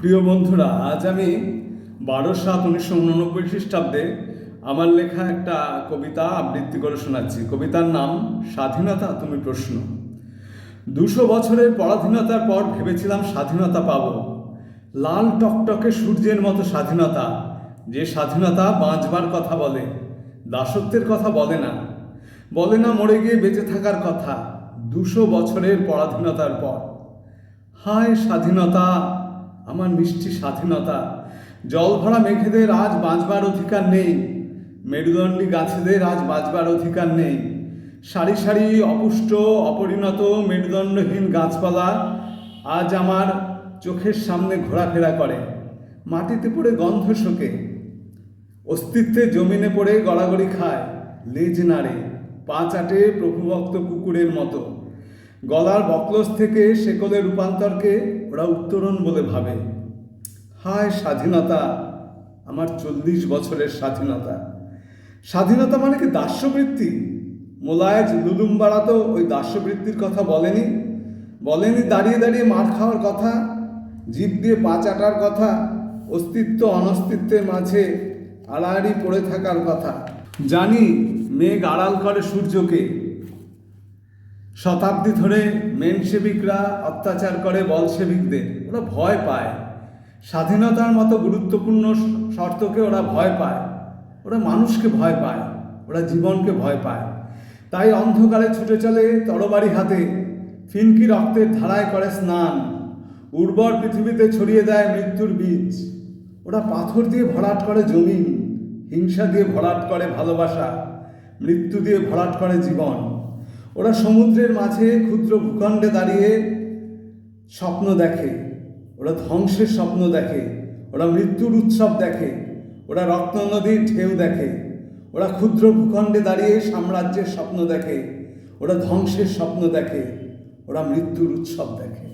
প্রিয় বন্ধুরা, আজ আমি 12/7/1989 খ্রিস্টাব্দে আমার লেখা একটা কবিতা আবৃত্তি করে শোনাচ্ছি। কবিতার নাম স্বাধীনতা তুমি প্রশ্ন। 200 বছরের পরাধীনতার পর ভেবেছিলাম স্বাধীনতা পাবো, লাল টকটকে সূর্যের মতো স্বাধীনতা, যে স্বাধীনতা বাঁচবার কথা বলে, দাসত্বের কথা বলে না, বলে না মরে গিয়ে বেঁচে থাকার কথা। 200 বছরের পরাধীনতার পর হায় স্বাধীনতা, আমার মিষ্টি স্বাধীনতা। জল ভরা মেঘেদের আজ বাঁচবার অধিকার নেই, মেরুদণ্ডী গাছেদের আজ বাঁচবার অধিকার নেই। সারি সারি অপুষ্ট অপরিণত মেরুদণ্ডহীন গাছপালা আজ আমার চোখের সামনে ঘোরাফেরা করে, মাটিতে পড়ে গন্ধ শোকে, অস্তিত্বে জমিনে পড়ে গড়াগড়ি খায়, লেজ নাড়ে, পা চাটে প্রভুভক্ত কুকুরের মতো। গলার বকলস থেকে শেকলে রূপান্তরকে ওরা উত্তরণ বলে ভাবে। হায় স্বাধীনতা, আমার 40 বছরের স্বাধীনতা। স্বাধীনতা মানে কি দাস্যবৃত্তি? মোলায়েজ লুলুমবাড়া তো ওই দাস্যবৃত্তির কথা বলেনি দাঁড়িয়ে দাঁড়িয়ে মার খাওয়ার কথা, জিভ দিয়ে পা চাটার কথা, অস্তিত্ব অনস্তিত্বের মাঝে আড়াআড়ি পড়ে থাকার কথা। জানি মেঘ আড়াল করে সূর্যকে, শতাব্দী ধরে মেনসেবিকরা অত্যাচার করে বলসেবিকদের, ওরা ভয় পায়। স্বাধীনতার মতো গুরুত্বপূর্ণ শর্তকে ওরা ভয় পায়, ওরা মানুষকে ভয় পায়, ওরা জীবনকে ভয় পায়। তাই অন্ধকারে ছুটে চলে তরবারি হাতে, ফিনকি রক্তের ধারায় করে স্নান, উর্বর পৃথিবীতে ছড়িয়ে দেয় মৃত্যুর বীজ। ওরা পাথর দিয়ে ভরাট করে জমিন, হিংসা দিয়ে ভরাট করে ভালোবাসা, মৃত্যু দিয়ে ভরাট করে জীবন। ওরা সমুদ্রের মাঝে ক্ষুদ্র ভূখণ্ডে দাঁড়িয়ে স্বপ্ন দেখে, ওরা ধ্বংসের স্বপ্ন দেখে, ওরা মৃত্যুর উৎসব দেখে, ওরা রত্ন নদীর ঢেউ দেখে, ওরা ক্ষুদ্র ভূখণ্ডে দাঁড়িয়ে সাম্রাজ্যের স্বপ্ন দেখে, ওরা ধ্বংসের স্বপ্ন দেখে, ওরা মৃত্যুর উৎসব দেখে।